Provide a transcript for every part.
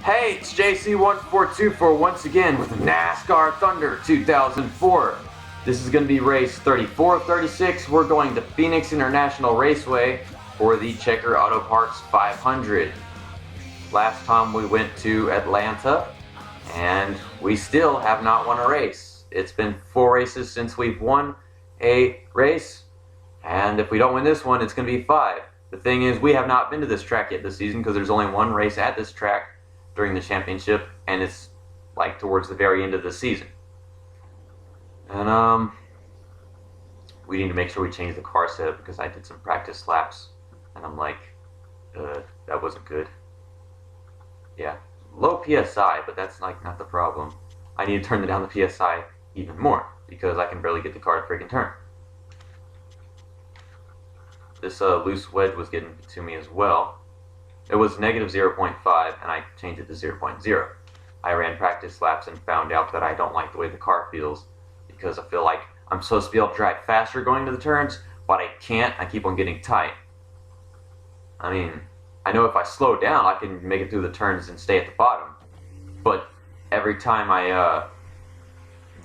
Hey, it's JC1424 once again with NASCAR Thunder 2004. This is going to be race 34 of 36. We're going to Phoenix International Raceway for the Checker Auto Parts 500. Last time we went to Atlanta, and we still have not won a race. It's been 4 races since we've won a race, and if we don't win this one, it's going to be 5. The thing is, we have not been to this track yet this season because there's only one race at this track during the championship, and it's like towards the very end of the season. And we need to make sure we change the car setup because I did some practice laps, and I'm like, that wasn't good. Yeah, low PSI, but that's like not the problem. I need to turn down the PSI even more because I can barely get the car to freaking turn. This loose wedge was getting to me as well. It was negative 0.5, and I changed it to 0.0. I ran practice laps and found out that I don't like the way the car feels because I feel like I'm supposed to be able to drive faster going to the turns, but I can't. I keep on getting tight. I mean, I know if I slow down, I can make it through the turns and stay at the bottom. But every time I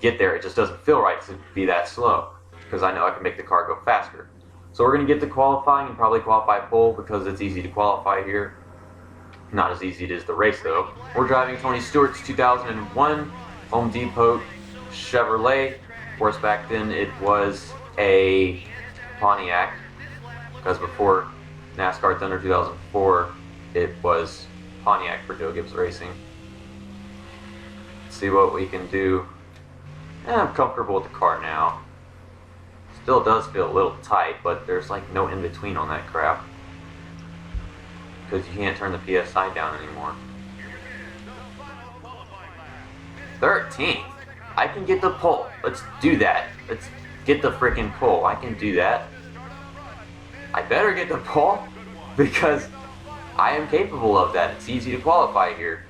get there, it just doesn't feel right to be that slow because I know I can make the car go faster. So we're going to get to qualifying and probably qualify pole because it's easy to qualify here. Not as easy as the race though. We're driving Tony Stewart's 2001 Home Depot Chevrolet. Of course, back then it was a Pontiac because before NASCAR Thunder 2004 it was Pontiac for Joe Gibbs Racing. Let's see what we can do. I'm comfortable with the car now. Still does feel a little tight, but there's like no in-between on that crap because you can't turn the PSI down anymore. 13th. I can get the pole. Let's do that. Let's get the freaking pole. I can do that. I better get the pole because I am capable of that. It's easy to qualify here.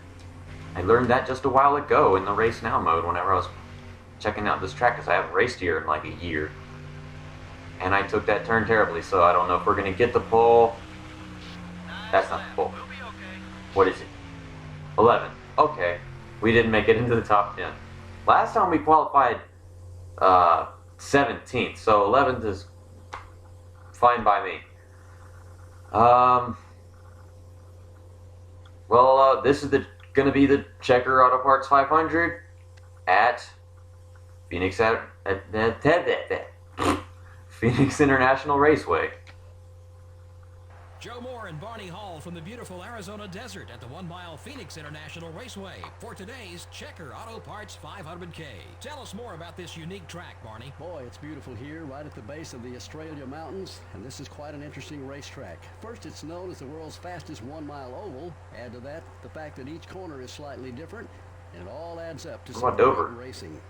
I learned that just a while ago in the Race Now mode whenever I was checking out this track because I haven't raced here in like a year. And I took that turn terribly, so I don't know if we're going to get the pole. That's not the pole. What is it? 11. Okay. We didn't make it into the top 10. Last time we qualified 17th, so 11th is fine by me. This is going to be the Checker Auto Parts 500 at Phoenix Phoenix International Raceway. Joe Moore and Barney Hall from the beautiful Arizona desert at the 1-mile Phoenix International Raceway for today's Checker Auto Parts 500K. Tell us more about this unique track, Barney. Boy, it's beautiful here, right at the base of the Australia Mountains, and this is quite an interesting racetrack. First, it's known as the world's fastest 1-mile oval. Add to that the fact that each corner is slightly different, and it all adds up to some Dover racing.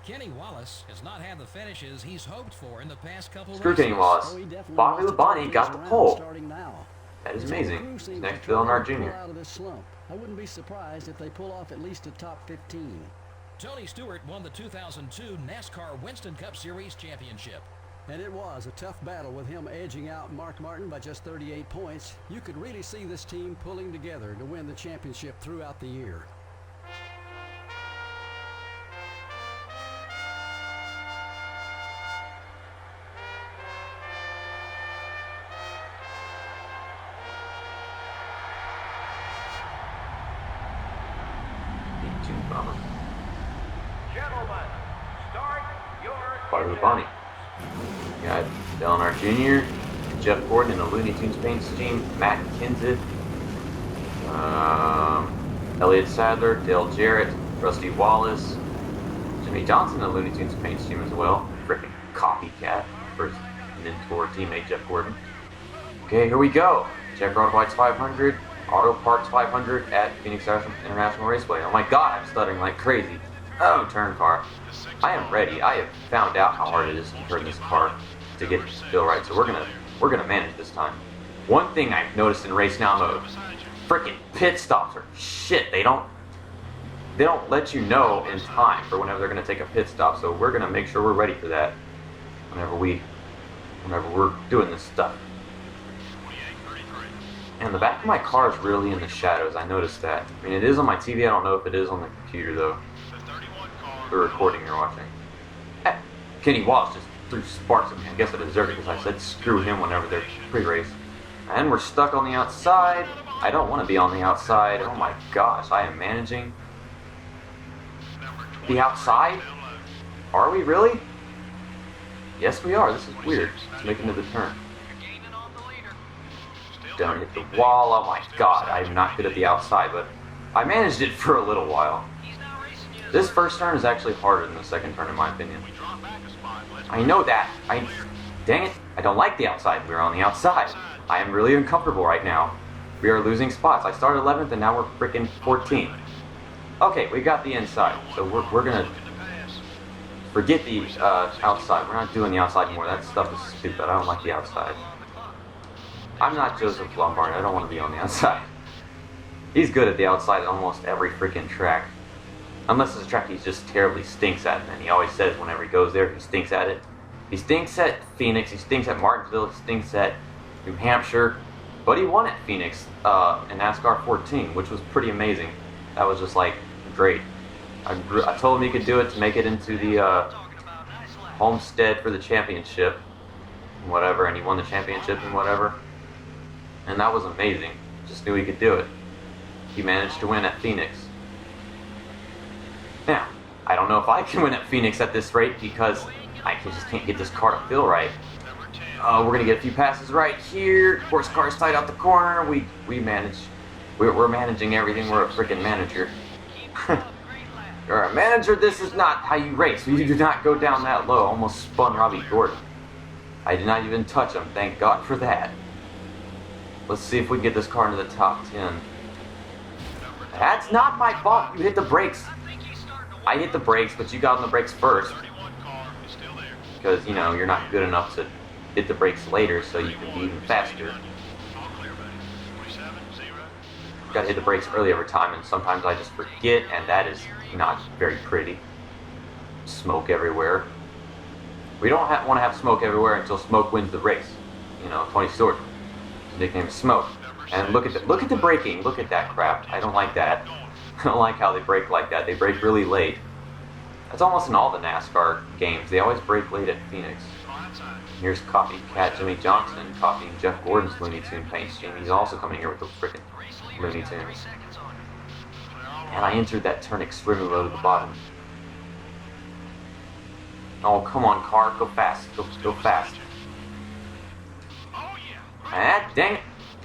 Kenny Wallace has not had the finishes he's hoped for in the past couple Screw races. Kenny Wallace. Bobby Labonte got the pole. Now. That is amazing. He's next to Leonard Jr. Out of this slump. I wouldn't be surprised if they pull off at least a top 15. Tony Stewart won the 2002 NASCAR Winston Cup Series championship. And it was a tough battle with him edging out Mark Martin by just 38 points. You could really see this team pulling together to win the championship throughout the year. Bobby Labonte. Got Leonard Jr., Jeff Gordon in the Looney Tunes paint scheme, Matt Kenseth, Elliott Sadler, Dale Jarrett, Rusty Wallace, Jimmy Johnson in the Looney Tunes paint scheme as well. Frickin' copycat for his mentor teammate Jeff Gordon. Okay, here we go. Checker Auto Parts 500, Auto Parts 500 at Phoenix International Raceway. Oh my god, I'm stuttering like crazy. Oh, turn car. I am ready. I have found out how hard it is to turn this car to get it to feel right. So we're gonna manage this time. One thing I've noticed in Race Now mode, freaking pit stops are shit. They don't let you know in time for whenever they're gonna take a pit stop. So we're gonna make sure we're ready for that whenever we're doing this stuff. And the back of my car is really in the shadows. I noticed that. I mean, it is on my TV. I don't know if it is on the computer, though. The recording you're watching. Kenny Wallace just threw sparks at me. I guess I deserved it because I said screw him whenever they're pre-race. And we're stuck on the outside. I don't want to be on the outside. Oh my gosh, I am managing the outside? Are we really? Yes, we are. This is weird. Let's make another turn. Don't hit the wall. Oh my god, I'm not good at the outside, but I managed it for a little while. This first turn is actually harder than the second turn, in my opinion. I know that. Dang it. I don't like the outside. We're on the outside. I am really uncomfortable right now. We are losing spots. I started 11th and now we're freaking 14th. Okay, we got the inside. So we're gonna forget the outside. We're not doing the outside anymore. That stuff is stupid. I don't like the outside. I'm not Joseph Lombard. I don't want to be on the outside. He's good at the outside at almost every freaking track. Unless it's a track he just terribly stinks at, and he always says whenever he goes there, he stinks at it. He stinks at Phoenix, he stinks at Martinsville, he stinks at New Hampshire, but he won at Phoenix in NASCAR 14, which was pretty amazing. That was just like great. I told him he could do it to make it into the Homestead for the championship, and whatever, and he won the championship and whatever. And that was amazing. Just knew he could do it. He managed to win at Phoenix. Now, I don't know if I can win at Phoenix at this rate because I just can't get this car to feel right. We're going to get a few passes right here. Of course, car's tight out the corner. We manage. We're managing everything. We're a freaking manager. You're a manager. This is not how you race. You do not go down that low. Almost spun Robbie Gordon. I did not even touch him. Thank God for that. Let's see if we can get this car into the top 10. That's not my fault. You hit the brakes. I hit the brakes, but you got on the brakes first. Because, you know, you're not good enough to hit the brakes later, so you can be even faster. Gotta hit the brakes early every time, and sometimes I just forget, and that is not very pretty. Smoke everywhere. We don't want to have smoke everywhere until smoke wins the race. You know, Tony Stewart. His nickname is Smoke. And look at the braking. Look at that crap. I don't like that. I don't like how they brake like that. They brake really late. That's almost in all the NASCAR games. They always brake late at Phoenix. Here's copycat Jimmy Johnson copying Jeff Gordon's Looney Tune paint scheme. He's also coming here with the frickin' Looney Tunes. And I entered that turn extremely low to the bottom. Oh, come on, car. Go fast. Go fast. Ah, dang it.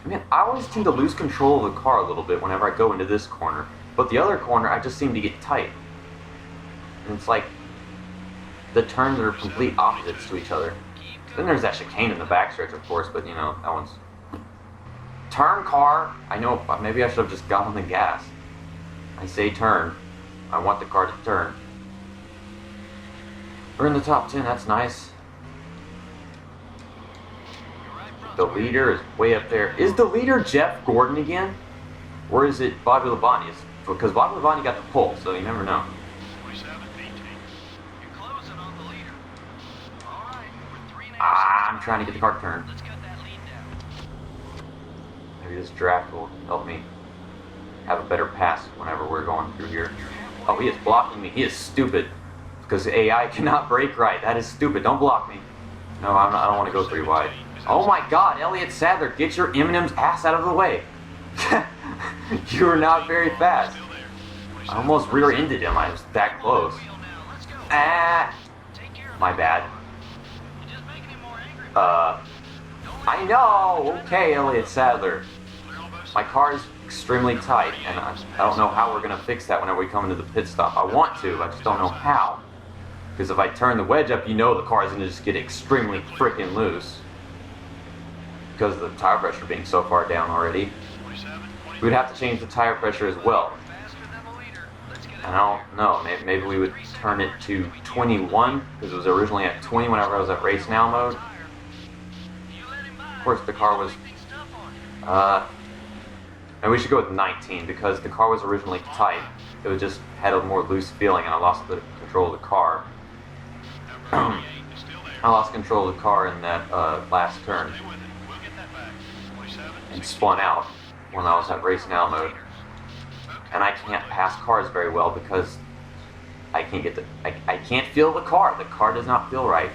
Man, I always tend to lose control of the car a little bit whenever I go into this corner. But the other corner, I just seem to get tight. And it's like the turns are complete opposites to each other. Then there's that chicane in the backstretch, of course, but you know, that one's... Turn, car! I know, maybe I should have just got on the gas. I say turn. I want the car to turn. We're in the top 10, that's nice. The leader is way up there. Is the leader Jeff Gordon again? Or is it Bobby Labonte? Because Bobby Labonte got the pole, so you never know. I'm trying to get the car to turn. Maybe this draft will help me have a better pass whenever we're going through here. Oh, he is blocking me. He is stupid. Because AI cannot brake right. That is stupid. Don't block me. No, I don't want to go 3 wide. Oh my god, Elliott Sadler, get your M&M's ass out of the way. You are not very fast. I almost rear-ended him. I was that close. Ah! My bad. I know! Okay, Elliott Sadler. My car is extremely tight, and I don't know how we're going to fix that whenever we come into the pit stop. I want to, I just don't know how. Because if I turn the wedge up, you know the car is going to just get extremely freaking loose. Because of the tire pressure being so far down already. We'd have to change the tire pressure as well. And I don't know, maybe we would turn it to 21, because it was originally at 20 whenever I was at Race Now mode. Of course, the car was, and we should go with 19, because the car was originally tight. It was just had a more loose feeling, and I lost the control of the car. I lost control of the car in that last turn. and spun out when I was at race now mode. And I can't pass cars very well because I can't get I can't feel the car. The car does not feel right.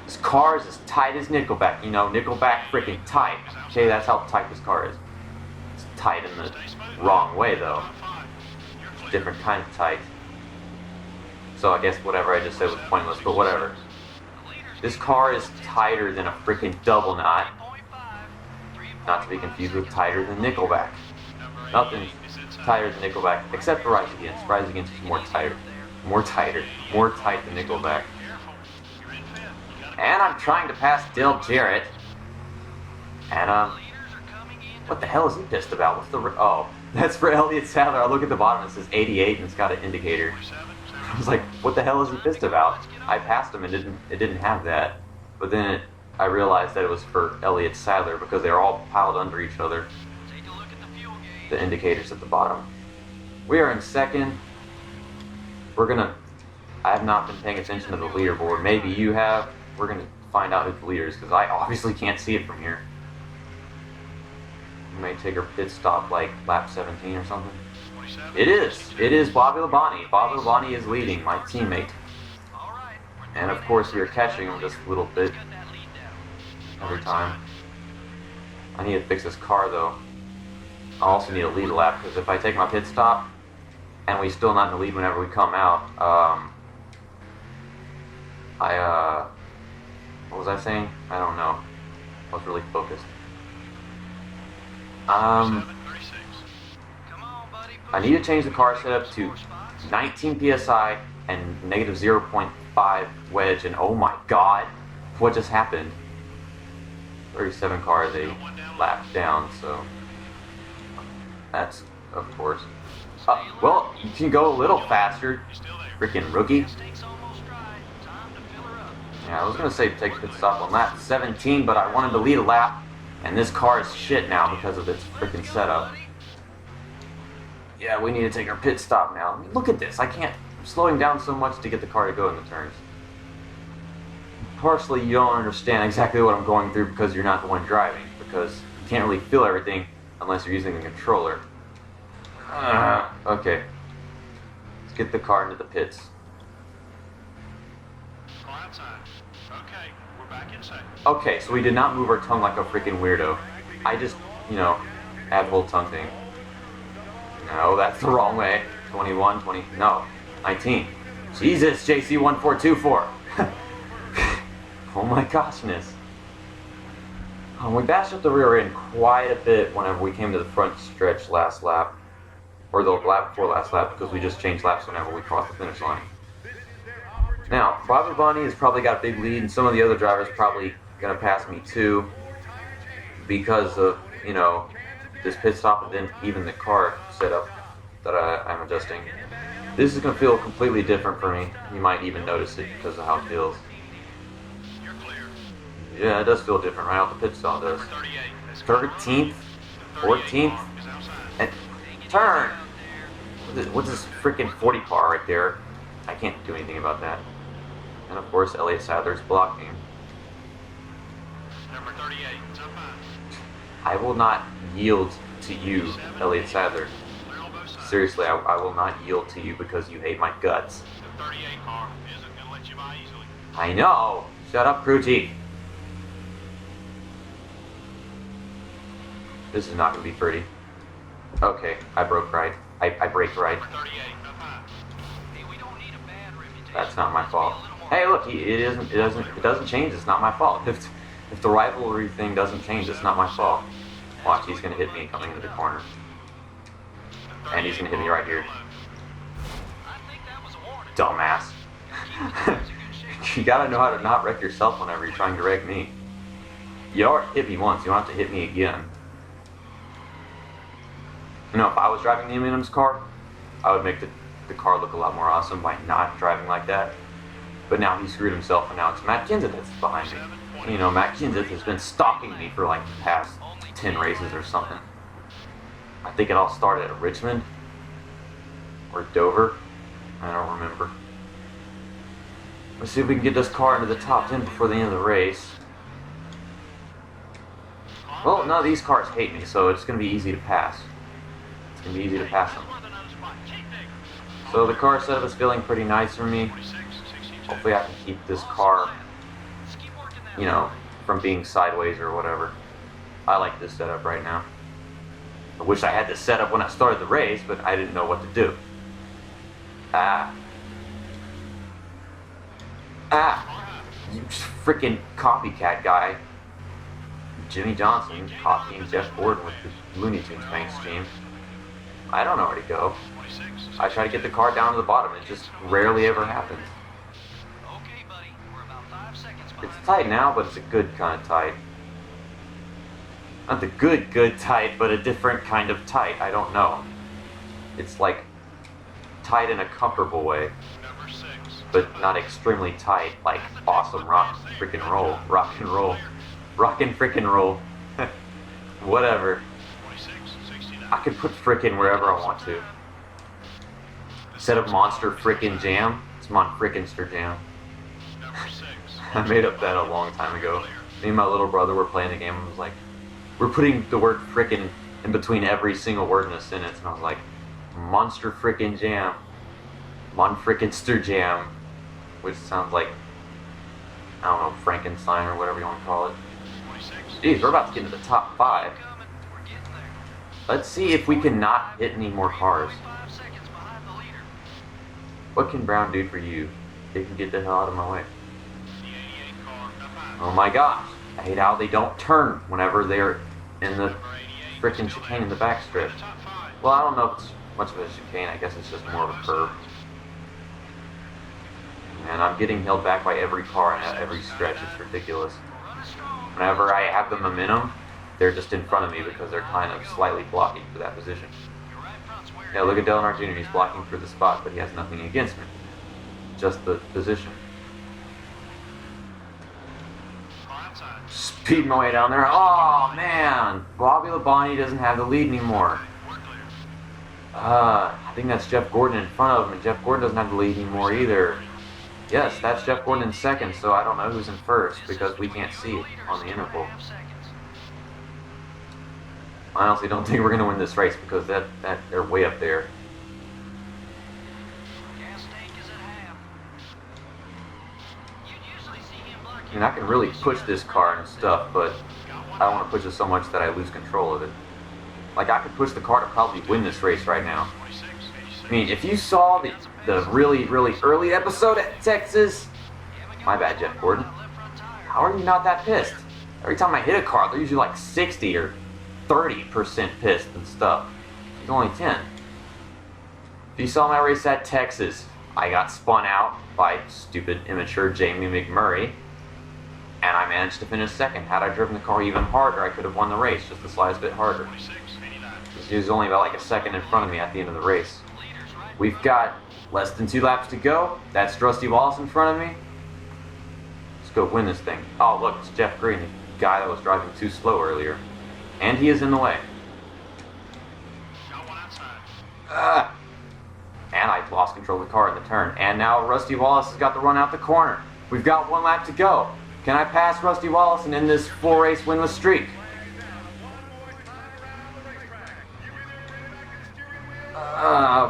This car is as tight as Nickelback. You know, Nickelback freaking tight. Okay, that's how tight this car is. It's tight in the wrong way though. It's a different kind of tight. So I guess whatever I just said was pointless, but whatever. This car is tighter than a freaking double knot. Not to be confused with tighter than Nickelback. Nothing's tighter than Nickelback, except for Rise Against. Rise Against is more tight than Nickelback. And I'm trying to pass Dale Jarrett. And, what the hell is he pissed about? What's the, oh, that's for Elliott Sadler. I look at the bottom, it says 88, and it's got an indicator. I was like, what the hell is he pissed about? I passed him and it didn't have that. But then I realized that it was for Elliott Sadler because they're all piled under each other. The indicators at the bottom. We are in second. I have not been paying attention to the leaderboard. Maybe you have. We're gonna find out who the leader is because I obviously can't see it from here. We may take our pit stop like lap 17 or something. It is Bobby Labonte. Bobby Labonte is leading, my teammate. And of course we are catching him just a little bit every time. I need to fix this car though. I also need to lead a lap because if I take my pit stop and we still not in the lead whenever we come out, what was I saying? I don't know. I was really focused. I need to change the car setup to 19 PSI and negative 0.5 wedge, and oh my god, what just happened? 37 cars, a lap down, so that's, of course. Well, you can go a little faster, freaking rookie. Yeah, I was gonna say take a pit stop on lap 17, but I wanted to lead a lap, and this car is shit now because of its freaking setup. Yeah, we need to take our pit stop now. I mean, look at this. I'm slowing down so much to get the car to go in the turns. Partially, you don't understand exactly what I'm going through because you're not the one driving, because you can't really feel everything unless you're using the controller. Okay. Let's get the car into the pits. Okay, so we did not move our tongue like a freaking weirdo. I just, add the whole tongue thing. No, that's the wrong way. 21, 20, no, 19. Jesus, JC1424. Oh my goshness. We bashed up the rear end quite a bit whenever we came to the front stretch last lap. Or the lap before last lap, because we just changed laps whenever we crossed the finish line. Now, Bobby Labonte has probably got a big lead, and some of the other drivers probably going to pass me too, because of, this pit stop and then even the car setup that I'm adjusting. This is going to feel completely different for me. You might even notice it because of how it feels. Yeah, it does feel different right out the pit stop does. 13th, 14th, and turn! What's this freaking 40 car right there? I can't do anything about that. And of course, Elliott Sadler's blocking. Number 38, I will not yield to you, Elliott Sadler. Seriously, I will not yield to you because you hate my guts. The 38 car isn't going to let you by easily. I know! Shut up, crew chief. This is not going to be pretty. Okay, I broke right. I brake right. That's not my fault. Hey, look, it doesn't change. It's not my fault. If the rivalry thing doesn't change, it's not my fault. Watch, he's gonna hit me coming into the corner, and he's gonna hit me right here. Dumbass. You gotta know how to not wreck yourself whenever you're trying to wreck me. You already hit me once. You don't have to hit me again. If I was driving the M&M's car, I would make the car look a lot more awesome by not driving like that. But now he screwed himself, and now it's Matt Kenseth that's behind me. Matt Kenseth has been stalking me for like the past 10 races or something. I think it all started at Richmond or Dover. I don't remember. Let's see if we can get this car into the top 10 before the end of the race. Well, none of these cars hate me, so it's going to be easy to pass. It's going to be easy to pass them. So the car setup is feeling pretty nice for me. Hopefully I can keep this car, you know, from being sideways or whatever. I like this setup right now. I wish I had this setup when I started the race, but I didn't know what to do. You freaking copycat guy. Jimmy Johnson copying Jeff Gordon with the Looney Tunes paint scheme. I don't know where to go. I try to get the car down to the bottom. It just rarely ever happens. It's tight now, but it's a good kind of tight. Not the good tight, but a different kind of tight. I don't know. It's like tight in a comfortable way, but not extremely tight, like awesome rock and freaking roll. Rock and freaking roll. Whatever. I could put frickin' wherever I want to. Instead of Monster Frickin' Jam, it's Mon Frickinster Jam. I made up that a long time ago. Me and my little brother were playing the game and was like, we're putting the word frickin' in between every single word in a sentence, and I was like, Monster Frickin' Jam. Mon Frickinster Jam. Which sounds like, I don't know, Frankenstein or whatever you want to call it. Jeez, we're about to get into the top 5. Let's see if we can not hit any more cars. What can Brown do for you? They can get the hell out of my way. Oh my gosh. I hate how they don't turn whenever they're in the frickin' chicane in the backstrip. Well, I don't know if it's much of a chicane. I guess it's just more of a curve. And I'm getting held back by every car and every stretch. It's ridiculous. Whenever I have the momentum, they're just in front of me because they're kind of slightly blocking for that position. Yeah, look at Dale Earnhardt Jr. He's blocking for the spot, but he has nothing against me. Just the position. Speed my way down there. Oh, man. Bobby Labonte doesn't have the lead anymore. I think that's Jeff Gordon in front of him, and Jeff Gordon doesn't have the lead anymore either. Yes, that's Jeff Gordon in second, so I don't know who's in first because we can't see it on the interval. I honestly don't think we're going to win this race because that they're way up there. I mean, I can really push this car and stuff, but I don't want to push it so much that I lose control of it. Like, I could push the car to probably win this race right now. I mean, if you saw the really, really early episode at Texas, my bad, Jeff Gordon. How are you not that pissed? Every time I hit a car, they're usually like 60 or 30% pissed and stuff. He's only 10. If you saw my race at Texas, I got spun out by stupid, immature Jamie McMurray, and I managed to finish second. Had I driven the car even harder, I could have won the race, just the slightest bit harder. He was only about like a second in front of me at the end of the race. We've got less than 2 laps to go. That's Rusty Wallace in front of me. Let's go win this thing. Oh, look, it's Jeff Green, the guy that was driving too slow earlier. And he is in the way. And I lost control of the car in the turn. And now Rusty Wallace has got the run out the corner. We've got 1 lap to go. Can I pass Rusty Wallace and end this 4-race winless streak?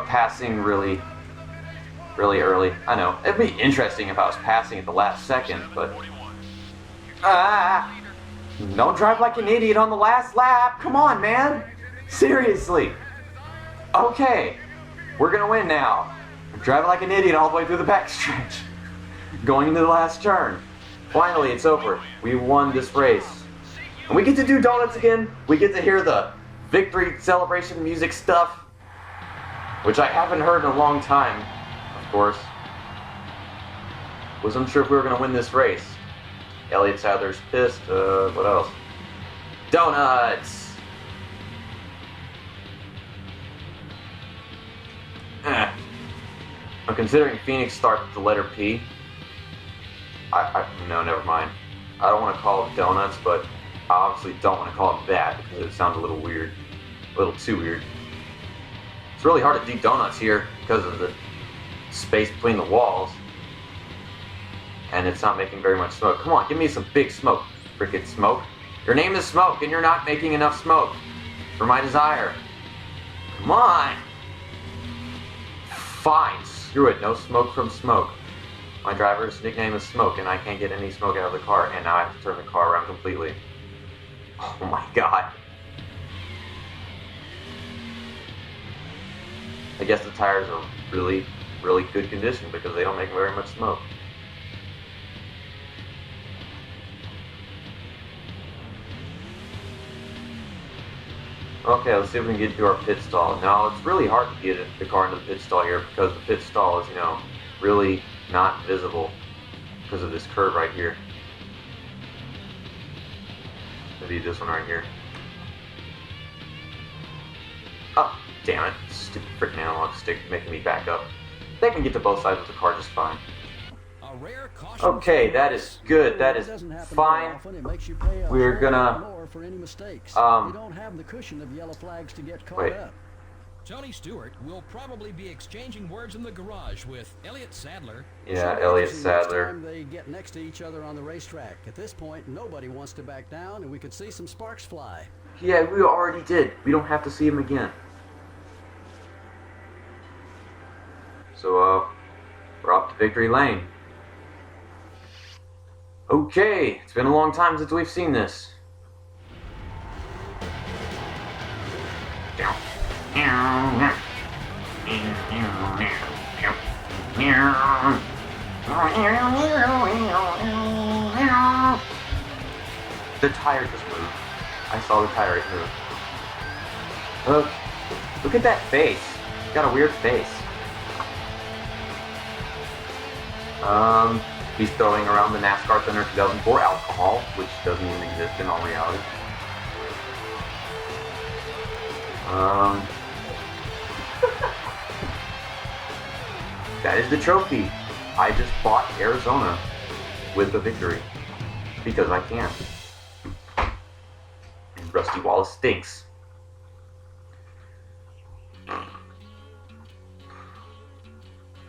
Passing really early. I know. It'd be interesting if I was passing at the last second, but... Don't drive like an idiot on the last lap. Come on, man. Seriously. Okay. We're gonna win now. I'm driving like an idiot all the way through the backstretch. Going into the last turn. Finally, it's over. We won this race. And we get to do donuts again. We get to hear the victory celebration music stuff, which I haven't heard in a long time, of course. Was unsure if we were going to win this race. Elliott Sadler's pissed. What else? Donuts! I'm considering Phoenix starts with the letter P. No, never mind. I don't want to call it donuts, but I obviously don't want to call it that because it sounds a little weird. A little too weird. It's really hard to do donuts here because of the space between the walls. And it's not making very much smoke. Come on, give me some big smoke. Frickin' smoke. Your name is Smoke, and you're not making enough smoke for my desire. Come on. Fine, screw it. No smoke from Smoke. My driver's nickname is Smoke, and I can't get any smoke out of the car, and now I have to turn the car around completely. Oh my god. I guess the tires are really, really good condition because they don't make very much smoke. Okay, let's see if we can get to our pit stall. Now, it's really hard to get the car into the pit stall here because the pit stall is, really not visible because of this curve right here. Maybe this one right here. Oh, damn it. Stupid freaking analog stick making me back up. They can get to both sides of the car just fine. Okay, that is good. That is fine. We're gonna for any mistakes. You don't have the cushion of yellow flags to get caught up. Tony Stewart will probably be exchanging words in the garage with Elliott Sadler. Yeah, Elliott Sadler. Next time they get next to each other on the racetrack. At this point, nobody wants to back down, and we could see some sparks fly. Yeah, we already did. We don't have to see him again. So, we're off to victory lane. Okay, it's been a long time since we've seen this. The tire just moved. I saw the tire move. Look at that face. It's got a weird face. He's throwing around the NASCAR Thunder 2004 alcohol, which doesn't even exist in all reality. That is the trophy. I just bought Arizona with the victory. Because I can. And Rusty Wallace stinks.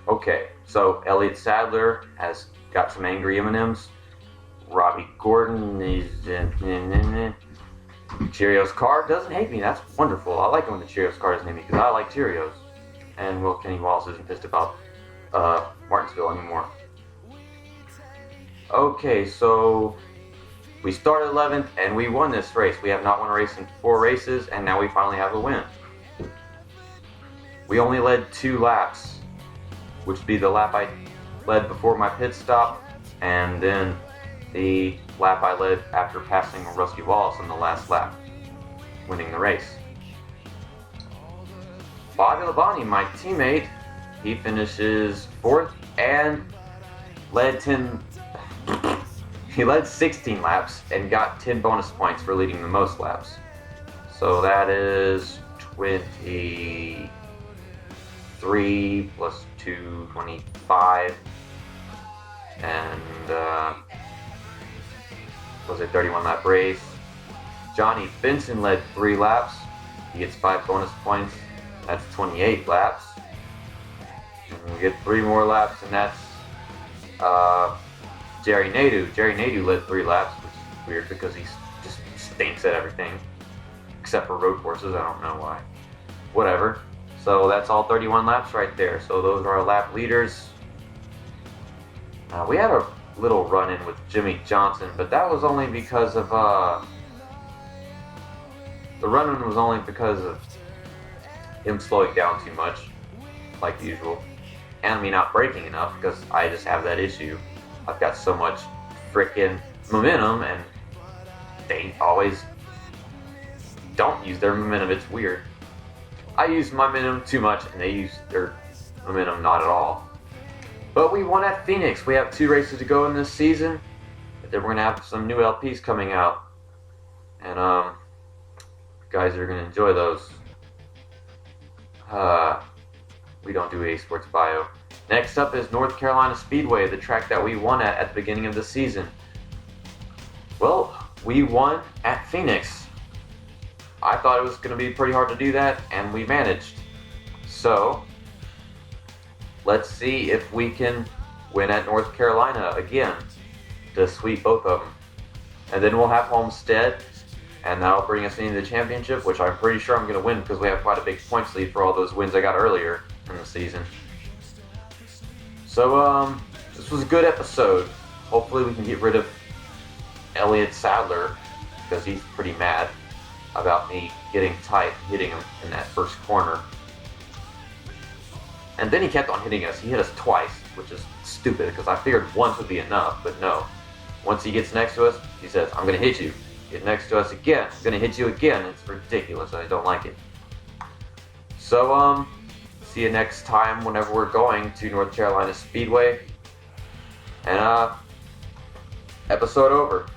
Okay, so Elliott Sadler has got some angry M&Ms. Robbie Gordon is... Cheerios car doesn't hate me. That's wonderful. I like it when the Cheerios car doesn't hate me because I like Cheerios. And Will Kenny Wallace isn't pissed about Martinsville anymore. Okay, so we started 11th and we won this race. We have not won a race in 4 races, and now we finally have a win. We only led 2 laps, which would be the lap I led before my pit stop, and then the lap I led after passing Rusty Wallace on the last lap, winning the race. Bobby Labonte, my teammate, he finishes 4th and led 16 laps and got 10 bonus points for leading the most laps. So that is 23 plus 2, 25, and was a 31 lap race. Johnny Benson led 3 laps. He gets 5 bonus points. That's 28 laps. And we get 3 more laps, and that's Jerry Nadeau. Jerry Nadeau led 3 laps, which is weird because he just stinks at everything. Except for road courses, I don't know why. Whatever. So that's all 31 laps right there. So those are our lap leaders. We had a little run-in with Jimmy Johnson, but that was only because of the run-in was only because of him slowing down too much, like usual, and me not braking enough because I just have that issue. I've got so much freaking momentum, and they always don't use their momentum. It's weird. I use my momentum too much, and they use their momentum not at all. But we won at Phoenix. We have 2 races to go in this season. But then we're going to have some new LPs coming out. And you guys are going to enjoy those. We don't do EA Sports Bio. Next up is North Carolina Speedway, the track that we won at the beginning of the season. Well, we won at Phoenix. I thought it was going to be pretty hard to do that, and we managed. So, let's see if we can win at North Carolina again to sweep both of them. And then we'll have Homestead, and that'll bring us into the championship, which I'm pretty sure I'm going to win because we have quite a big points lead for all those wins I got earlier in the season. So, this was a good episode. Hopefully we can get rid of Elliott Sadler, because he's pretty mad about me getting tight, hitting him in that first corner. And then he kept on hitting us. He hit us twice, which is stupid, because I figured once would be enough, but no. Once he gets next to us, he says, I'm going to hit you. Get next to us again. I'm going to hit you again. It's ridiculous. I don't like it. So, see you next time whenever we're going to North Carolina Speedway. And, episode over.